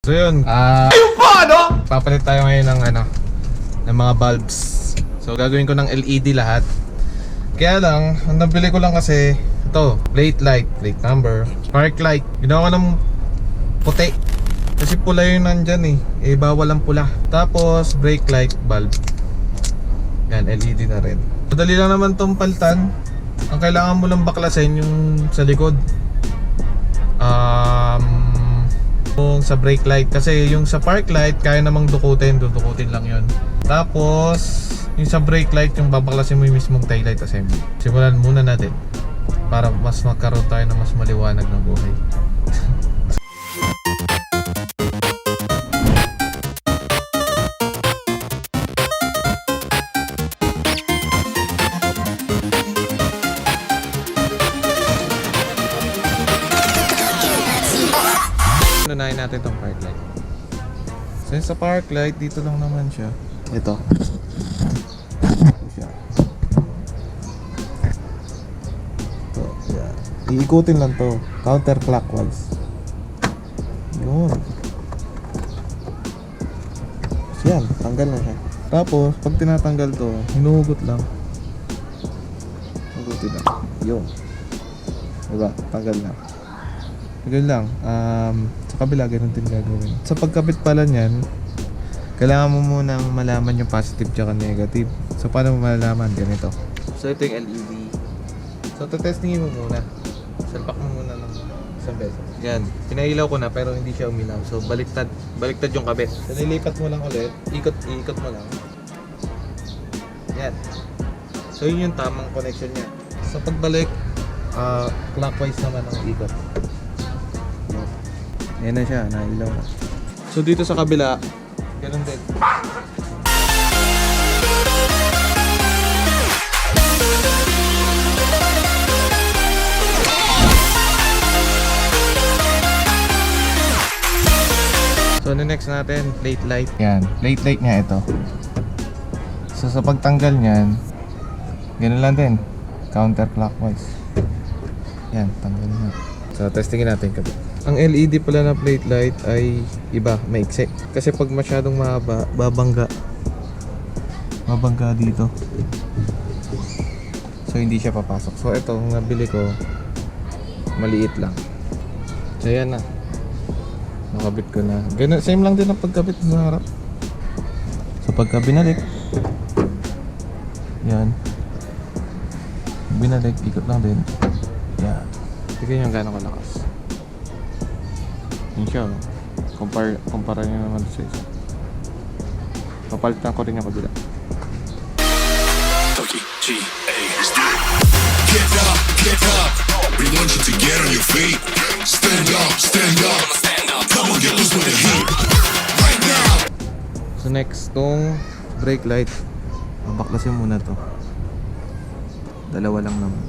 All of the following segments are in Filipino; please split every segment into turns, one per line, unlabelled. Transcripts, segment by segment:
So yun, papalit tayo ngayon ng mga bulbs. So gagawin ko ng LED lahat. Kaya lang, ang nabili ko lang kasi ito, Platelight, plate number, Parklight. Ginawa ko ng puti kasi pula yun nandyan bawal ang pula. Tapos Brakelight bulb. Yan, LED na rin. Madali lang naman tong palitan. Ang kailangan mo lang baklasin yung sa likod, yung sa Brakelight. Kasi yung sa Parklight kaya namang dukutin lang yun. Tapos yung sa Brakelight, yung babaklasin mo yung mismong taillight assembly. Simulan muna natin para mas magkaroon tayo ng mas maliwanag na buhay. Unahin natin itong Parklight. Since sa Parklight, dito lang naman siya. Ito siya. Ito, yan. Iikutin lang to counterclockwise. Yun. So yan, tanggal na siya. Tapos pag tinatanggal to, hinuhugot lang. Hugutin lang. Yun. Diba? Tanggal na. Tanggal lang. Sa kabila, ganun din gagawin. Sa pagkabit pala niyan, kailangan mo munang malaman yung positive tsaka negative. So paano mo malalaman? Ganito. So ito yung LED. So testingin mo muna. Salpak mo muna ng isang beses. Yan. Pinailaw ko na pero hindi siya uminaw. So baliktad yung kabit. So nilipat mo lang ulit. Ikot mo lang. Yan. So yun yung tamang connection niya. Sa pagbalik, clockwise naman ang ikot. Ayan na siya, nailaw na. So dito sa kabila, ganun din. So next natin, Platelight. Yan, Platelight nga ito. So sa pagtanggal niyan, ganun lang din, counterclockwise. Yan, tanggal na. So testingin natin kabit. Ang LED pala na Platelight ay iba, maiksi. Kasi pag masyadong mahaba, babangga dito. So hindi siya papasok. So ito, ang nabili ko, maliit lang. So yan na. Nakabit ko na. Ganun, same lang din ang pagkabit sa harap. So pagka binalik, yan. Binalik, ikot lang din. Yan. Tignan yung gano'ng kalakas. Yun siya, kumpara nyo naman sa isa. Papalitan ko rin yung kabila.
Get up, we want you to get on your feet. Stand up, come on, get loose with the heat. Right now.
So next, tong Brakelight, baklasin muna to. Dalawa lang naman.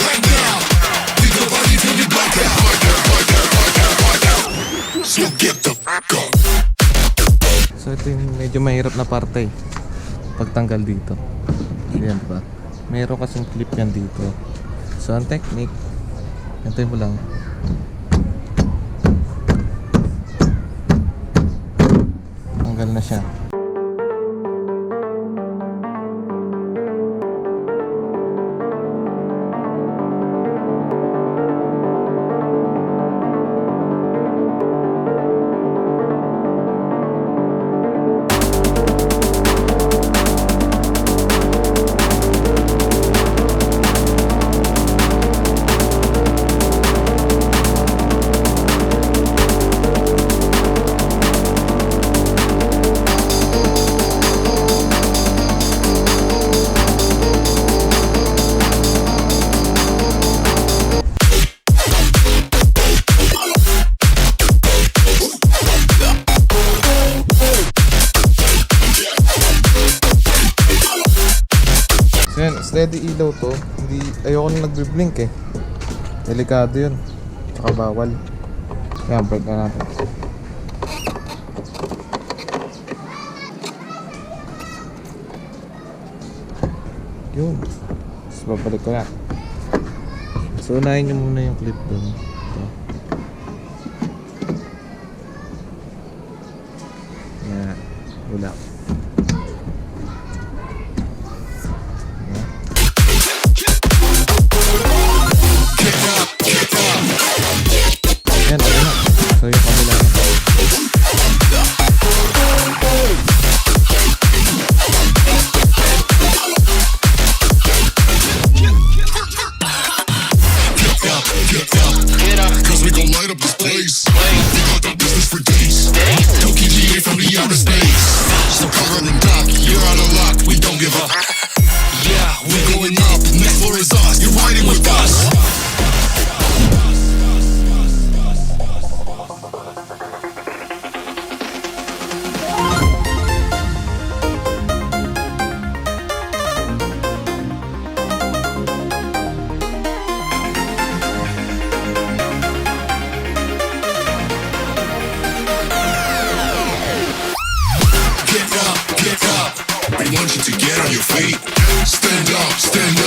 Right now, think about it till you black out. So get the fuck up.
So ito yung medyo mahirap na parte pagtanggal dito. Ayan ba? Meron kasing clip yan dito. So ang technique, hintayin mo lang. Tanggal na siya. Yan, steady ilaw to. Hindi, ayoko na nagbi-blink eh. Delikado yun. Tsaka bawal. Yan, break na natin. Yun. Tapos babalik ko na. So unahin nyo muna yung clip doon. Ito. Wala. Yan, ayun na. So yung kabila na.
Cause we gon' light up this place. We got that business for days. Tokyo GA from the outer space. So cover and dock, you're out of luck. We don't give up. Yeah, we're going up. Next floor is us. You're riding with us. Get up, get up. We want you to get on your feet. Stand up, stand